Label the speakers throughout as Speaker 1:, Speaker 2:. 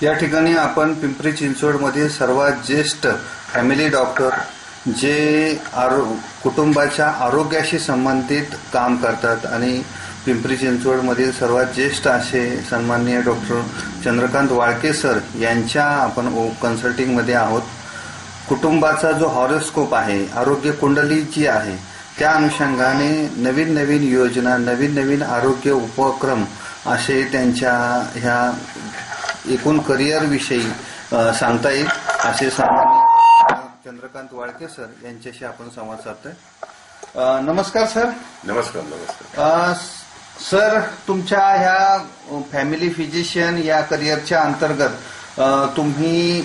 Speaker 1: या ठिकाणी आपण पिंपरी चिंचवडमधील सर्वात ज्येष्ठ फॅमिली डॉक्टर जे कुटुंबाच्या आरोग्याशी संबंधित काम करतात आणि पिंपरी चिंचवडमधील सर्वात ज्येष्ठ असे सन्माननीय डॉक्टर चंद्रकांत वाळके सर यांच्या आपण कन्सल्टिंगमध्ये आहोत। कुटुंबाचा जो हॉरोस्कोप आहे, आरोग्य कुंडली जी आहे, त्या अनुषंगाने नवीन नवीन योजना, नवीन नवीन आरोग्य उपक्रम असे त्यांच्या ह्या एकूण करिअर विषयी सांगता येईल असे चंद्रकांत वाळके सर यांच्याशी आपण संवाद साधतोय। नमस्कार सर।
Speaker 2: नमस्कार। नमस्कार
Speaker 1: सर, तुमच्या ह्या फॅमिली फिजिशियन या करिअरच्या अंतर्गत तुम्ही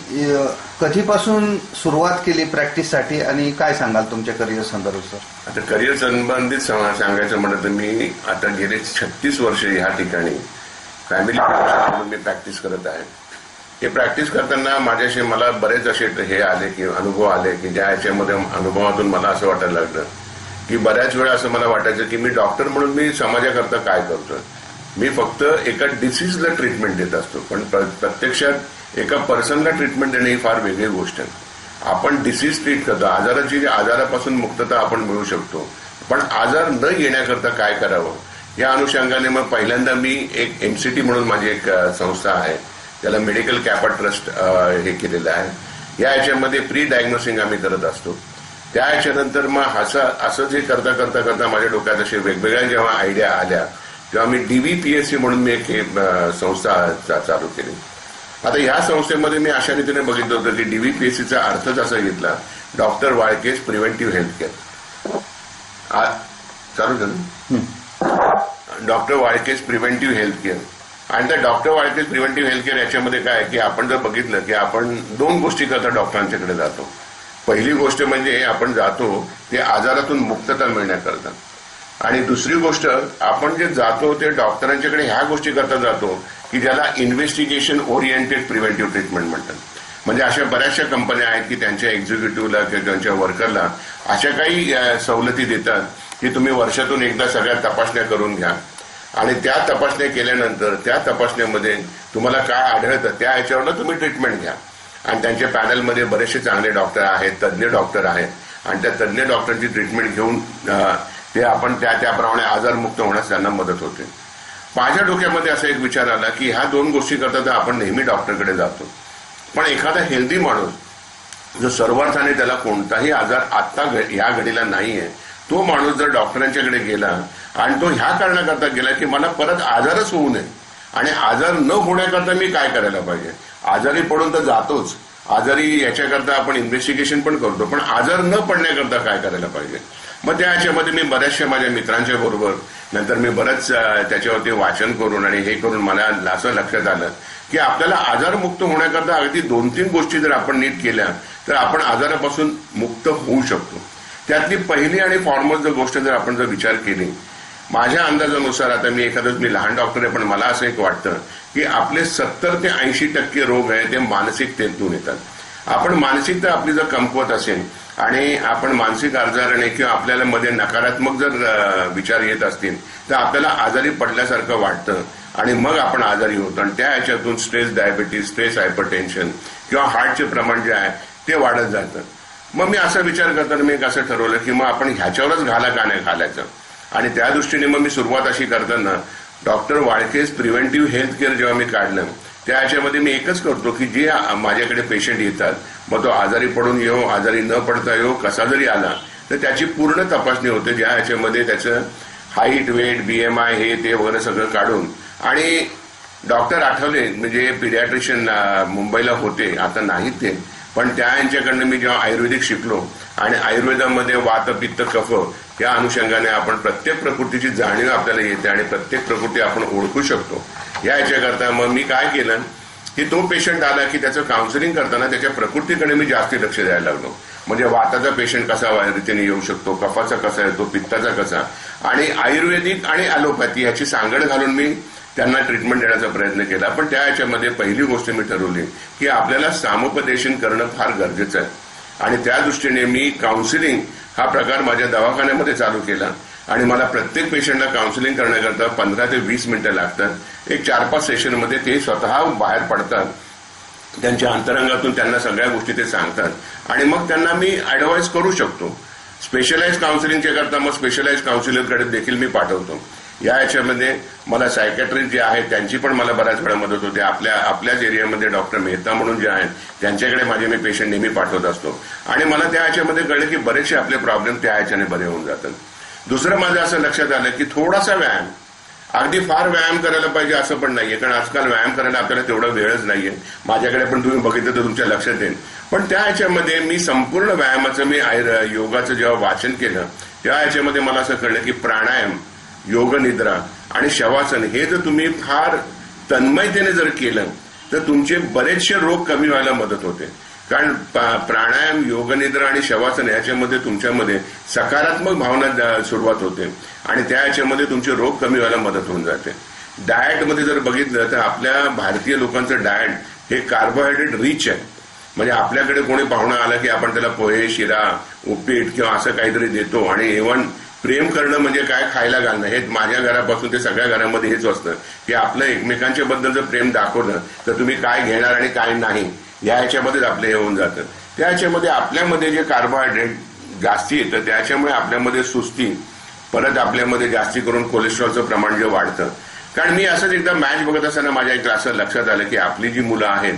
Speaker 1: कधीपासून सुरुवात केली प्रॅक्टिससाठी आणि काय सांगाल तुमच्या करिअर संदर्भात सर?
Speaker 2: आता करिअर संबंधित सांगायचं म्हणलं तर मी आता गेले 36 वर्ष ह्या ठिकाणी फॅमिली फिजिशियन म्हणून मी प्रॅक्टिस करत आहे। हे प्रॅक्टिस करताना माझ्याशी मला बरेच असे हे आले की अनुभव आले की ज्या याच्यामध्ये अनुभवातून मला असं वाटायला लागलं की बऱ्याच वेळा असं मला वाटायचं की मी डॉक्टर म्हणून मी समाजाकरता काय करतोय, मी फक्त एका डिसीजला ट्रीटमेंट देत असतो, पण प्रत्यक्षात एका पर्सनला ट्रीटमेंट देणे ही फार वेगळी गोष्ट आहे। आपण डिसीज ट्रीट करतो, आजारापासून मुक्तता आपण मिळू शकतो, पण आजार न येण्याकरता काय करावं या अनुषंगाने मग पहिल्यांदा मी एक MCT म्हणून माझी एक संस्था आहे, त्याला मेडिकल कॅपा ट्रस्ट हे केलेलं आहे। या याच्यामध्ये प्री डायग्नोसिंग आम्ही करत असतो। त्या याच्यानंतर मग असं जे करता करता करता माझ्या डोक्यात असे वेगवेगळ्या जेव्हा आयडिया आल्या तेव्हा मी DVPSC म्हणून मी एक संस्था चालू केली। आता ह्या संस्थेमध्ये मी अशा रीतीने बघितलं होतं की DVPSCचा अर्थच असा घेतला, डॉक्टर वाळकेस प्रिव्हेंटिव्ह हेल्थ केअर चालू झालं, डॉक्टर वाळकेस प्रिव्हेंटिव्ह हेल्थ केअर। आणि त्या डॉक्टर वाळकेस प्रिव्हेंटिव्ह हेल्थ केअर याच्यामध्ये काय की आपण जर बघितलं की आपण 2 गोष्टी करता डॉक्टरांच्याकडे जातो। पहिली गोष्ट म्हणजे आपण जातो ते आजारातून मुक्तता मिळण्याकरता, आणि दुसरी गोष्ट आपण जे जातो ते डॉक्टरांच्याकडे ह्या गोष्टी करता जातो की ज्याला इन्व्हेस्टिगेशन ओरिएंटेड प्रिव्हेंटिव्ह ट्रीटमेंट म्हणतात। म्हणजे अशा बऱ्याचशा कंपन्या आहेत की त्यांच्या एक्झिक्युटिव्हला किंवा त्यांच्या वर्करला अशा काही सवलती देतात की तुम्ही वर्षातून एकदा सगळ्या तपासण्या करून घ्या, आणि त्या तपासण्या केल्यानंतर त्या तपासण्यामध्ये तुम्हाला काय आढळतं त्या ह्याच्यावरनं तुम्ही ट्रीटमेंट घ्या। आणि त्यांच्या पॅनलमध्ये बरेचसे चांगले डॉक्टर आहेत, तज्ज्ञ डॉक्टर आहेत, आणि त्या तज्ज्ञ डॉक्टरची ट्रीटमेंट घेऊन ते आपण त्याप्रमाणे आजारमुक्त होण्यास त्यांना मदत होते। माझ्या डोक्यामध्ये असा एक विचार आला की ह्या 2 गोष्टी करता तर आपण नेहमी डॉक्टरकडे जातो, पण एखादा हेल्दी माणूस जो सर्वार्थाने त्याला कोणताही आजार आता या घडीला नाहीये, तो माणूस जर डॉक्टरांच्याकडे गेला आणि तो ह्या कारणाकरता गेला की मला परत आजारच होऊ नये, आणि आजार न होण्याकरता मी काय करायला पाहिजे, आजारी पडून तर जातोच, आजारी याच्याकरता आपण इन्व्हेस्टिगेशन पण करतो, पण आजार न पडण्याकरता काय करायला पाहिजे। मग त्या याच्यामध्ये मी बऱ्याचशा माझ्या मित्रांच्या बरोबर नंतर मी बरंच त्याच्यावरती वाचन करून आणि हे करून मला असं लक्षात आलं की आपल्याला आजारमुक्त होण्याकरता अगदी 2-3 गोष्टी जर आपण नीट केल्या तर आपण आजारापासून मुक्त होऊ शकतो। त्यातली पहिली आणि फॉरमोस्ट गोष्ट जर आपण विचार केली, माझ्या अंदाजानुसार, आता मी लहान डॉक्टर आहे, पण मला असं एक वाटतं की आपले 70 ते 80% रोग आहे ते मानसिकतेतून येतात। आपण मानसिकता आपली जर कमकुवत असेल आणि आपण मानसिक आजाराने किंवा आपल्याला मध्ये नकारात्मक जर विचार येत असतील तर आपल्याला आजारी पडल्यासारखं वाटतं आणि मग आपण आजारी होतो, आणि त्या ह्याच्यातून स्ट्रेस डायबिटीज, स्ट्रेस हायपरटेन्शन किंवा हार्टचे प्रमाण जे आहे ते वाढत जातं। मग मी असा विचार करताना मी असं ठरवलं की मग आपण ह्याच्यावरच घाला का नाही घालायचं, आणि त्या दृष्टीने मग मी सुरुवात अशी करताना डॉक्टर वाळकेस प्रिव्हेंटिव्ह हेल्थ केअर जेव्हा मी काढलं त्या ह्याच्यामध्ये मी एकच करतो की जे माझ्याकडे पेशंट येतात, मग तो आजारी पडून येऊ, आजारी न पडता येऊ, कसा जरी आला तर त्याची पूर्ण तपासणी होते, ज्या ह्याच्यामध्ये त्याचं हाईट, वेट, BMI हे ते वगैरे सगळं काढून, आणि डॉक्टर आठवले म्हणजे पिडियाट्रिशियन मुंबईला होते, आता नाहीत ते, पण त्या यांच्याकडनं मी जेव्हा आयुर्वेदिक शिकलो आणि आयुर्वेदामध्ये वात, पित्त, कफ या अनुषंगाने आपण प्रत्येक प्रकृतीची जाणीव आपल्याला येते आणि प्रत्येक प्रकृती आपण ओळखू शकतो। या याच्याकरता मग मी काय केलं की तो पेशंट आला की त्याचं काउन्सिलिंग करताना त्याच्या प्रकृतीकडे मी जास्त लक्ष द्यायला लागलो। म्हणजे वाताचा पेशंट कसा रीतीने येऊ शकतो, कफाचा कसा येतो, पित्ताचा कसा, आणि आयुर्वेदिक आणि ॲलोपॅथी याची सांगड घालून मी त्यांना ट्रीटमेंट देण्याचा प्रयत्न केला। पण त्या याच्यामध्ये पहिली गोष्ट मी ठरवली की आपल्याला सामुपदेशन करणं फार गरजेचं आहे, आणि त्या दृष्टीने मी काउन्सिलिंग हा प्रकार माझ्या दवाखान्यामध्ये चालू केला, आणि मला प्रत्येक पेशंटला काउन्सिलिंग करण्याकरता 15 ते 20 मिनिटं लागतात। एक 4-5 सेशनमध्ये ते स्वतः बाहेर पडतात त्यांच्या अंतरंगातून त्यांना सगळ्या गोष्टी ते सांगतात आणि मग त्यांना मी ऍडवाइस करू शकतो. स्पेशलाइज काउन्सिलिंगच्या करता मग स्पेशलाइज काउन्सिलरकडे देखील मी पाठवतो. याच्यामध्ये मला सायकॅट्रिस्ट जे आहेत त्यांची पण मला बऱ्याच वेळा मदत होते. आपल्याच एरियामध्ये डॉक्टर मेहता म्हणून जे आहेत त्यांच्याकडे माझे मी पेशंट नेहमी पाठवत असतो आणि मला त्या याच्यामध्ये कळलं की बरेचसे आपले प्रॉब्लेम त्या याच्याने बरे होऊन जातात. दुसरं माझं असं लक्षात आलं की थोडासा व्यायाम, अगदी फार व्यायाम करायला पाहिजे असं पण नाहीये, कारण आजकाल व्यायाम करायला आपल्याला तेवढा वेळच नाहीये. माझ्याकडे पण तुम्ही बघितलं तर तुमच्या लक्षात येईल. पण त्या याच्यामध्ये मी संपूर्ण व्यायामाचं मी योगाचं जेव्हा वाचन केलं त्या याच्यामध्ये मला असं कळलं की प्राणायाम, योग निद्रा आणि शवासन हे जर तुम्ही फार तन्मयतेने जर केलं तर तुमचे बरेचसे रोग कमी व्हायला मदत होते. कारण प्राणायाम, योगनिद्रा आणि शवासन याच्यामध्ये तुमच्यामध्ये सकारात्मक भावना सुरुवात होते आणि त्या याच्यामध्ये तुमचे रोग कमी व्हायला मदत होऊन जाते. डाएटमध्ये जर बघितलं तर आपल्या भारतीय लोकांचं डाएट हे कार्बोहायड्रेट रिच आहे. म्हणजे आपल्याकडे कोणी पाहुणा आला की आपण त्याला पोहे, शिरा, उपीट किंवा असं काहीतरी देतो आणि इव्हन प्रेम करणं म्हणजे काय खायला घालणं, हे माझ्या घरापासून ते सगळ्या घरामध्ये हेच असतं की आपलं एकमेकांच्या बद्दल जर प्रेम दाखवलं तर तुम्ही काय घेणार आणि काय नाही या याच्यामध्येच आपलं हे होऊन जातं. त्या याच्यामध्ये आपल्यामध्ये जे कार्बोहायड्रेट जास्ती येतं त्याच्यामुळे आपल्यामध्ये सुस्ती, परत आपल्यामध्ये जास्ती करून कोलेस्ट्रॉलचं प्रमाण जे वाढतं. कारण मी असंच एकदा मॅच बघत असताना माझ्या एक असं लक्षात आलं की आपली जी मुलं आहेत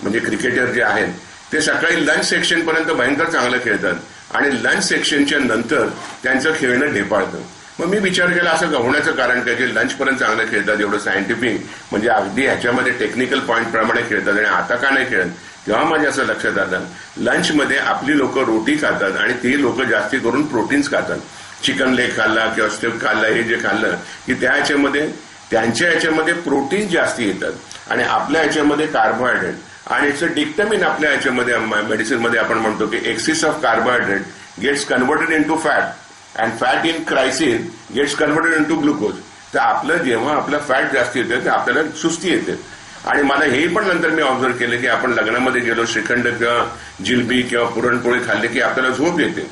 Speaker 2: म्हणजे क्रिकेटर जे आहेत ते सकाळी लंच सेक्शन पर्यंत भयंकर चांगलं खेळतात आणि लंच सेक्शनच्या नंतर त्यांचं खेळणं ढेपाळतं. मग मी विचार केला असं होण्याचं कारण काय, जे लंच पर्यंत चांगलं खेळतात, एवढं सायंटिफिक म्हणजे अगदी ह्याच्यामध्ये टेक्निकल पॉईंट प्रमाणे खेळतात आणि आता का नाही खेळत. तेव्हा माझ्या असं लक्षात आलं लंचमध्ये आपली लोक रोटी खातात आणि ती लोक जास्ती करून प्रोटीन्स खातात. चिकन लेग खाल्ला किंवा स्टेक खाल्ला, हे जे खाल्लं की त्या ह्याच्यामध्ये त्यांच्या ह्याच्यामध्ये प्रोटीन जास्ती येतात आणि आपल्या ह्याच्यामध्ये कार्बोहायड्रेट आणि इट्स अ डिक्टमिन. आपल्या ह्याच्यामध्ये मेडिसिनमध्ये आपण म्हणतो की excess of carbohydrate gets converted into fat and fat in crisis gets converted into glucose. तर आपलं जेव्हा आपलं फॅट जास्त येतं तर आपल्याला सुस्ती येते. आणि मला हे पण नंतर मी ऑब्झर्व केलं की आपण लग्नामध्ये गेलो, श्रीखंड किंवा जिलबी किंवा पुरणपोळी खाल्ली की आपल्याला झोप येते.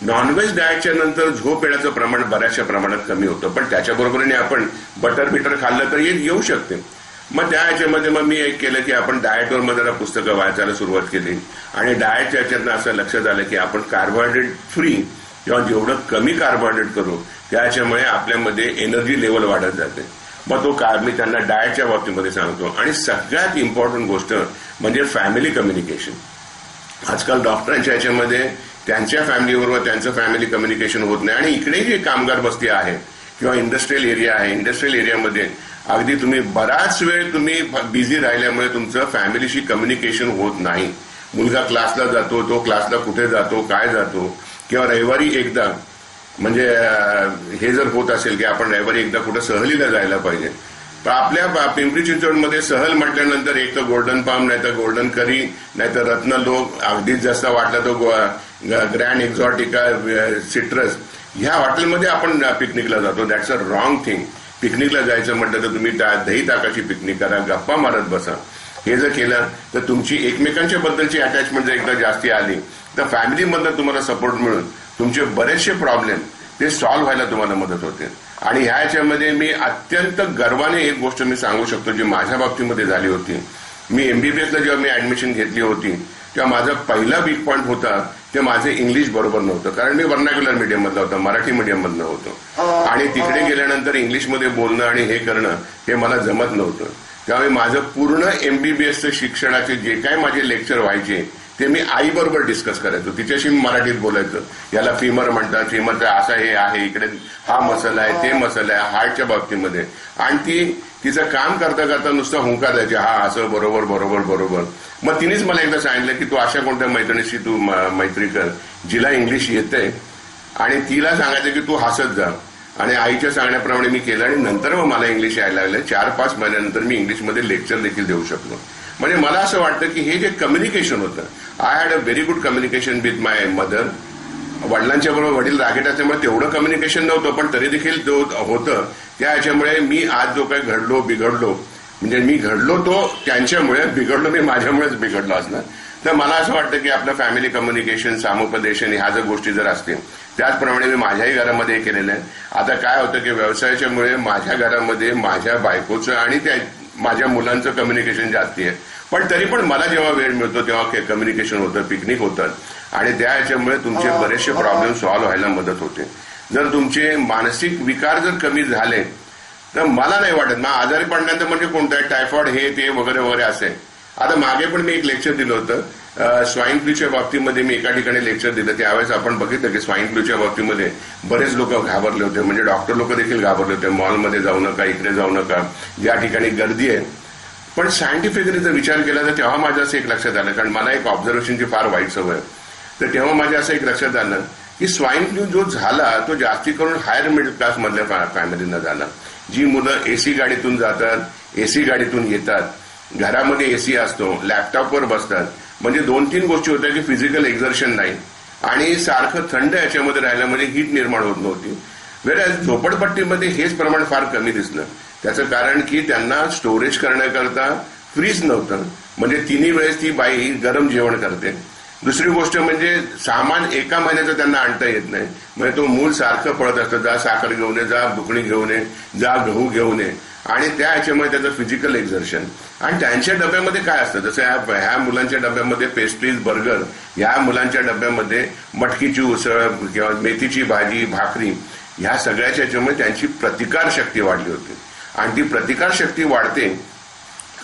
Speaker 2: नॉनव्हेज डाएटच्या नंतर झोप येण्याचं प्रमाण बऱ्याचशा प्रमाणात कमी होतं, पण त्याच्याबरोबरीने आपण बटर खाल्लं तर येऊ शकते. मग त्या ह्याच्यामध्ये मग मी एक केलं की आपण डाएटवर मग जरा पुस्तकं वाचायला सुरुवात केली आणि डाएटच्या ह्याच्यातनं असं लक्षात आलं की आपण कार्बोहायड्रेट फ्री किंवा जेवढं कमी कार्बोहायड्रेट करू त्याच्यामुळे आपल्यामध्ये एनर्जी लेवल वाढत जाते. मग तो मी त्यांना डाएटच्या बाबतीमध्ये सांगतो. आणि सगळ्यात इम्पॉर्टंट गोष्ट म्हणजे फॅमिली कम्युनिकेशन. आजकाल डॉक्टरांच्या ह्याच्यामध्ये त्यांच्या फॅमिलीबरोबर त्यांचं फॅमिली कम्युनिकेशन होत नाही आणि इकडे जे कामगार वस्ती आहे किंवा इंडस्ट्रियल एरिया आहे, इंडस्ट्रियल एरियामध्ये अगदी तुम्ही बराच वेळ तुम्ही बिझी राहिल्यामुळे तुमचं फॅमिलीशी कम्युनिकेशन होत नाही. मुलगा क्लासला जातो, तो क्लासला कुठे जातो, काय जातो, किंवा रविवारी एकदा म्हणजे हे जर होत असेल की आपण रविवारी एकदा कुठं सहलीला जायला पाहिजे. पण आपल्या पिंपरी चिंचवडमध्ये सहल म्हटल्यानंतर एक तर गोल्डन पाम, नाही तर गोल्डन करी, नाही तर रत्नलोक, अगदीच जास्त वाटला तो ग्रँड एक्झॉटिका, सिट्रस, ह्या हॉटेलमध्ये आपण पिकनिकला जातो. That's a wrong thing. पिकनिकला जायचं म्हटलं तर तुम्ही दही ताकाची पिकनिक करा, गप्पा मारत बसा. हे जर केलं तर तुमची एकमेकांच्या बद्दलची अटॅचमेंट जर एकदा जास्ती आली तर फॅमिलीमधनं तुम्हाला सपोर्ट मिळून तुमचे बरेचसे प्रॉब्लेम ते सॉल्व्ह व्हायला तुम्हाला मदत होते. आणि ह्या याच्यामध्ये मी अत्यंत गर्वाने एक गोष्ट मी सांगू शकतो जी माझ्या बाबतीमध्ये झाली होती. मी एमबीबीएसला जेव्हा मी ऍडमिशन घेतली होती तेव्हा माझा पहिला वीक पॉईंट होता ते माझे इंग्लिश बरोबर नव्हतं. कारण मी व्हर्नाक्युलर मीडियम मधला होता, मराठी मीडियम मधलं होतो आणि तिकडे गेल्यानंतर इंग्लिशमध्ये बोलणं आणि हे करणं हे मला जमत नव्हतं. त्यामुळे माझं पूर्ण एमबीबीएसचं शिक्षणाचे जे काय माझे लेक्चर व्हायचे ते मी आईबरोबर डिस्कस करायचो. तिच्याशी मी मराठीत बोलायचो. याला फिमर म्हणतात, फिमरचं असं हे आहे, इकडे हा मसाला आहे, ते मसाला आहे, हार्टच्या बाबतीमध्ये. आणि ती तिचं काम करता करता नुसतं हुंकार द्यायचे, हा असं बरोबर बरोबर बरोबर. मग तिनेच मला एकदा सांगितलं की तू अशा कोणत्या मैत्रिणीशी तू मैत्री कर जिला इंग्लिश येतंय आणि तिला सांगायचं की तू हसत जा. आणि आईच्या सांगण्याप्रमाणे मी केलं आणि नंतर मग मला इंग्लिश यायला लागलं. 4-5 महिन्यानंतर मी इंग्लिशमध्ये लेक्चर देखील देऊ शकलो. म्हणजे मला असं वाटतं की हे जे कम्युनिकेशन होतं, I had a very good communication with my mother. वडिलांच्या बरोबर वडील रागेट असल्यामुळे तेवढं कम्युनिकेशन नव्हतं, पण तरी देखील जो होतं त्या ह्याच्यामुळे मी आज जो काही बिघडलो म्हणजे मी घडलो तो त्यांच्यामुळे, बिघडलो मी माझ्यामुळेच बिघडलो असणार. तर मला असं वाटतं की आपलं फॅमिली कम्युनिकेशन, सामुपदेशन ह्या जर गोष्टी जर असतील त्याचप्रमाणे मी माझ्याही घरामध्ये हे केलेलं आहे. आता काय होतं की व्यवसायाच्यामुळे माझ्या घरामध्ये माझ्या बायकोचं आणि त्या माझ्या मुलांचं कम्युनिकेशन जास्ती आहे. पण तरी पण मला जेव्हा वेळ मिळतो तेव्हा कम्युनिकेशन होतं, पिकनिक होतात आणि त्या ह्याच्यामुळे तुमचे बरेचसे प्रॉब्लेम सॉल्व्ह व्हायला मदत होते. जर तुमचे मानसिक विकार जर कमी झाले तर मला नाही वाटत मग आजारी पडण्याचं म्हणजे कोणतं आहे, टायफॉइड हे ते वगैरे वगैरे असे. आता मागे पण मी एक लेक्चर दिलं होतं स्वाईन फ्लूच्या बाबतीमध्ये. मी एका ठिकाणी लेक्चर दिलं, त्यावेळेस आपण बघितलं की स्वाईन फ्लूच्या बाबतीमध्ये बरेच लोक घाबरले होते, म्हणजे डॉक्टर लोक देखील घाबरले होते. मॉलमध्ये जाऊ नका, इकडे जाऊ नका, ज्या ठिकाणी गर्दी आहे. पण सायंटिफिकली जर विचार केला तर तेव्हा माझं असं एक लक्षात आलं, कारण मला एक ऑब्झर्वेशनची फार वाईट सवय, तर तेव्हा माझ्या असं एक लक्षात आलं की स्वाईन फ्लू जो झाला तो जास्ती करून हायर मिडल क्लास मधल्या फॅमिलींना झाला. जी मुलं एसी गाडीतून जातात, एसी गाडीतून येतात, घरामध्ये एसी असतो, लॅपटॉपवर बसतात, म्हणजे 2-3 गोष्टी होत्या की फिजिकल एक्झर्शन नाही आणि सारखं थंड याच्यामध्ये राहिल्यामध्ये हीट निर्माण होत नव्हती. वेळेस झोपडपट्टीमध्ये हेच प्रमाण फार कमी दिसलं. त्याचं कारण की त्यांना स्टोरेज करण्याकरता फ्रीज नव्हतं, म्हणजे 3 वेळेस ती बाई गरम जेवण करते. दुसरी गोष्ट म्हणजे सामान एका महिन्याचं त्यांना आणता येत नाही, म्हणजे तो मूल सारखं पळत असतं, जा साखर घेऊन ये, जा बुकणी घेऊन ये, जा गहू घेऊन ये, आणि त्या ह्याच्यामुळे त्याचं फिजिकल एक्झर्शन. आणि त्यांच्या डब्यामध्ये काय असतं, जसं ह्या मुलांच्या डब्यामध्ये पेस्ट्रीज, बर्गर, ह्या मुलांच्या डब्यामध्ये मटकीची उसळ किंवा मेथीची भाजी, भाकरी, ह्या सगळ्याच्या ह्याच्यामुळे त्यांची प्रतिकारशक्ती वाढली होती. आणि ती प्रतिकारशक्ती वाढते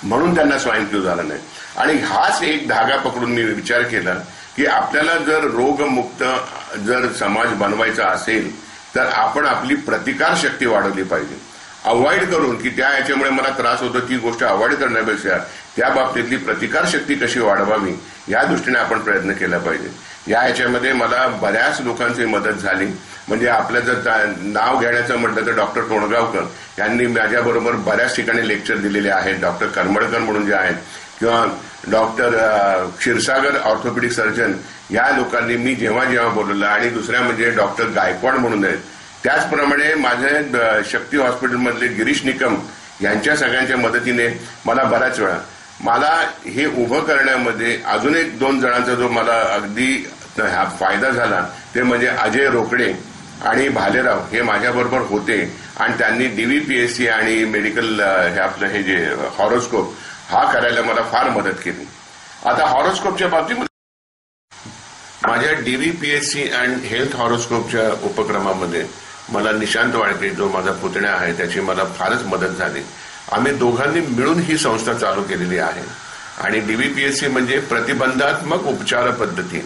Speaker 2: म्हणून त्यांना स्वाईन फ्लू झाला नाही. आणि हाच एक धागा पकडून मी विचार केला की आपल्याला जर रोगमुक्त जर समाज बनवायचा असेल तर आपण आपली प्रतिकारशक्ती वाढवली पाहिजे. अवॉइड करून की त्या ह्याच्यामुळे मला त्रास होतो ती गोष्ट अवॉइड करण्यापेक्षा त्या बाबतीतली प्रतिकारशक्ती कशी वाढवावी या दृष्टीने आपण प्रयत्न केला पाहिजे. या ह्याच्यामध्ये मला बऱ्याच लोकांची मदत झाली. म्हणजे आपलं जर नाव घेण्याचं म्हटलं तर डॉक्टर टोणगावकर यांनी माझ्याबरोबर बऱ्याच ठिकाणी लेक्चर दिलेले आहेत. डॉक्टर करमळकर म्हणून जे आहेत, किंवा डॉक्टर क्षीरसागर ऑर्थोपेडिक सर्जन, या लोकांनी मी जेव्हा जेव्हा बोलवलं. आणि दुसऱ्या म्हणजे डॉक्टर गायकवाड म्हणून आहेत. त्याचप्रमाणे माझ्या शक्ती हॉस्पिटलमधले गिरीश निकम यांच्या सगळ्यांच्या मदतीने मला बऱ्याच वेळा मला हे उभं करण्यामध्ये अजून 1-2 जणांचा जो मला अगदी फायदा झाला ते म्हणजे अजय रोकडे आणि भालेराव हे माझ्याबरोबर होते. आणि त्यांनी DVPSC आणि मेडिकल हे आपलं हे जे हॉरोस्कोप हा करायला मला फार मदत केली. आता हॉरोस्कोपच्या बाबतीमध्ये माझ्या DVPSC आणि हेल्थ हॉरोस्कोपच्या उपक्रमामध्ये मला निशांत वाळके जो माझा पुतण्या आहे त्याची मला फारच मदत झाली. आम्ही दोघांनी मिळून ही संस्था चालू केलेली आहे. आणि DVPSC म्हणजे प्रतिबंधात्मक उपचार पद्धती,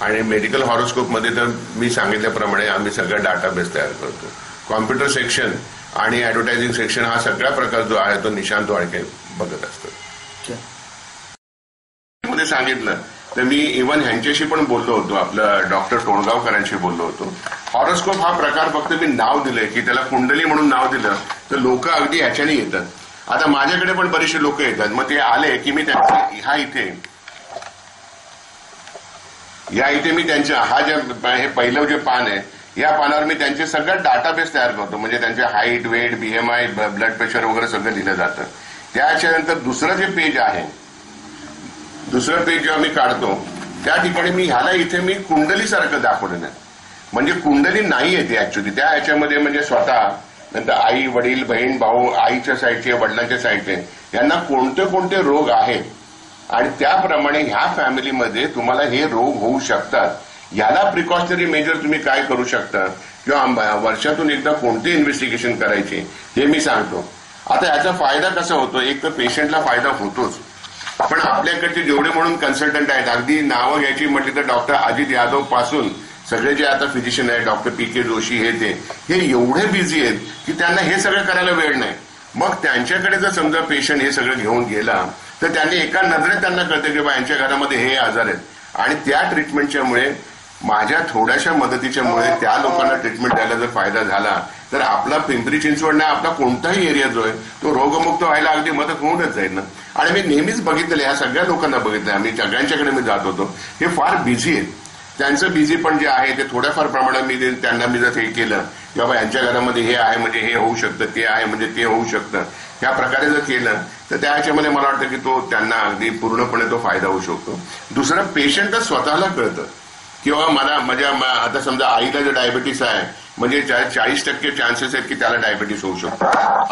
Speaker 2: आणि मेडिकल हॉरोस्कोपमध्ये तर मी सांगितल्याप्रमाणे आम्ही सगळा डाटाबेस तयार करतो. कॉम्प्युटर सेक्शन आणि ऍडव्हर्टायझिंग सेक्शन हा सगळा प्रकार जो आहे तो निशांत वाळके बघत असतो. मध्ये सांगितलं तर मी इव्हन ह्यांच्याशी पण बोललो होतो, आपलं डॉक्टर टोणगावकरांशी बोललो होतो. हॉरोस्कोप हा प्रकार फक्त मी नाव दिलंय की त्याला कुंडली म्हणून नाव दिलं तर लोक अगदी ह्याच्याने येतात. आता माझ्याकडे पण बरेचसे लोक येतात, मग ते आले की मी त्यांचे इथे मी त्यांच्या हे पहिलं जे पान आहे या पानावर मी त्यांचे सगळं डाटाबेस तयार करतो. म्हणजे त्यांचे height, weight, BMI, blood pressure वगैरे सगळं लिहिलं जातं. त्याच्यानंतर दुसरं जे पेज आहे, दुसरं पेज जेव्हा मी काढतो त्या ठिकाणी मी ह्याला इथे मी कुंडलीसारखं दाखवलेलं आहे. म्हणजे कुंडली नाही येते ऍक्च्युली त्या ह्याच्यामध्ये. म्हणजे स्वतः नंतर आई, वडील, बहीण, भाऊ, आईच्या साईडचे, वडिलांच्या साईडचे यांना कोणते कोणते रोग आहेत आणि त्याप्रमाणे ह्या फॅमिलीमध्ये तुम्हाला हे रोग होऊ शकतात. याला प्रिकॉशनरी मेजर तुम्ही काय करू शकता किंवा वर्षातून एकदा कोणती इन्व्हेस्टिगेशन करायची हे मी सांगतो. आता याचा फायदा कसा होतो, एक तर पेशंटला फायदा होतोच, पण आपल्याकडचे जेवढे म्हणून कन्सल्टंट आहेत, अगदी नावं घ्यायची म्हटली तर डॉक्टर अजित यादव पासून सगळे जे आता फिजिशियन आहेत, डॉक्टर PK जोशी हे एवढे बिझी आहेत की त्यांना हे सगळं करायला वेळ नाही. मग त्यांच्याकडे जर समजा पेशंट हे सगळं घेऊन गेला तर त्यांनी एका नजरेत त्यांना कळते की बा यांच्या घरामध्ये हे आजार आहेत. आणि त्या ट्रीटमेंटच्यामुळे माझ्या थोड्याशा मदतीच्यामुळे त्या लोकांना ट्रीटमेंट द्यायला जर फायदा झाला तर आपला पिंपरी चिंचवड आपला कोणताही एरिया जो आहे तो रोगमुक्त व्हायला अगदी मदत होऊनच जाईल ना. आणि मी नेहमीच बघितलेलं, ह्या सगळ्या लोकांना बघितलं, आम्ही सगळ्यांच्याकडे मी जात होतो, हे फार बिझी आहेत. त्यांचं बिझी पण जे आहे ते थोड्याफार प्रमाणात त्यांना मी जर हे केलं की बाबा यांच्या घरामध्ये हे आहे म्हणजे हे होऊ शकतं, ते आहे म्हणजे ते होऊ शकतं, या प्रकारे जर केलं तर त्या ह्याच्यामध्ये मला वाटतं की तो त्यांना अगदी पूर्णपणे तो फायदा होऊ शकतो. दुसरं, पेशंटच स्वतःला कळतं किंवा मला आता समजा आईला जर डायबिटीस आहे म्हणजे 40% चान्सेस आहेत की त्याला डायबिटीस होऊ शकतो.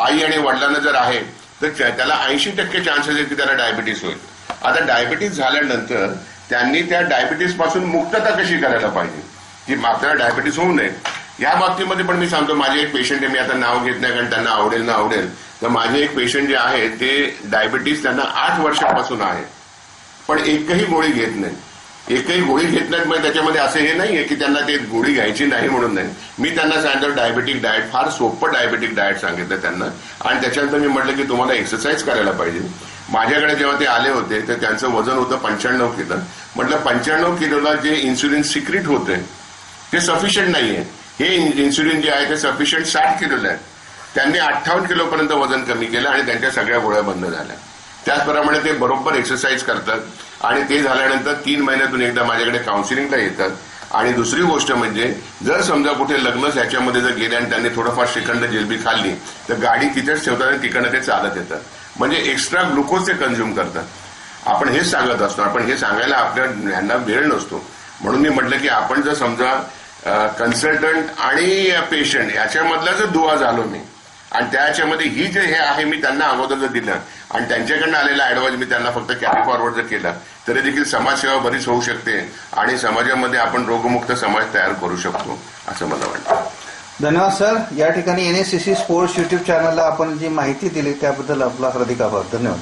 Speaker 2: आई आणि वडिलांना जर आहे तर त्याला 80% चान्सेस आहेत की त्याला डायबिटीस होईल. आता डायबिटीज झाल्यानंतर त्यांनी त्या डायबिटीस पासून मुक्तता कशी करायला पाहिजे, की आपल्याला डायबिटीस होऊ नये या बाबतीमध्ये पण मी सांगतो. माझे एक पेशंट आहे, मी आता नाव घेत नाही कारण त्यांना आवडेल ना आवडेल, तर माझे एक पेशंट जे आहे ते डायबिटीस त्यांना 8 वर्षापासून आहे, पण एकही गोळी घेत नाही. एकही गोळी घेत नाहीत म्हणजे त्याच्यामध्ये असं हे नाहीये की त्यांना ते गोळी घ्यायची नाही म्हणून नाही. मी त्यांना सांगितलं डायबेटिक डाएट, फार सोपं डायबेटिक डाएट सांगितलं त्यांना, आणि त्याच्यानंतर मी म्हटलं की तुम्हाला एक्सरसाइज करायला पाहिजे. माझ्याकडे जेव्हा ते आले होते तर त्यांचं वजन होतं 95 किलो. म्हटलं 95 किलोला जे इन्सुलिन सिक्रिट होते ते सफिशियंट नाहीये. हे इन्सुलिन जे आहे ते सफिशियंट 60 किलोला आहे. त्यांनी 58 किलोपर्यंत वजन कमी केलं आणि त्यांच्या सगळ्या गोळ्या बंद झाल्या. त्याचप्रमाणे ते बरोबर एक्सरसाइज करतात आणि ते झाल्यानंतर 3 महिन्यातून एकदा माझ्याकडे काउन्सिलिंगला येतात. आणि दुसरी गोष्ट म्हणजे जर समजा कुठे लग्न ह्याच्यामध्ये जर गेले आणि त्यांनी थोडंफार श्रीखंड जिलबी खाल्ली तर गाडी तिथेच ठेवतात आणि तिकडनं ते चालत येतात. म्हणजे एक्स्ट्रा ग्लुकोज ते कन्झ्युम करतात. आपण हेच सांगत असतो, आपण हे सांगायला आपल्या यांना वेळ नसतो. म्हणून मी म्हटलं की आपण जर समजा कन्सल्टंट आणि पेशंट याच्यामधला जर दुवा झालो मी, आणि त्याच्यामध्ये ही जे हे आहे मी त्यांना अगोदर जर दिलं आणि त्यांच्याकडनं आलेला ऍडवाइस मी त्यांना फक्त कॅरी फॉरवर्ड जर केला तरी देखील समाजसेवा बरीच होऊ शकते आणि समाजामध्ये आपण रोगमुक्त समाज तयार करू शकतो असं मला वाटतं.
Speaker 1: धन्यवाद सर. या ठिकाणी NSCC स्पोर्ट्स YouTube चॅनलला आपण जी माहिती दिली त्याबद्दल आपला हार्दिक आभार. धन्यवाद.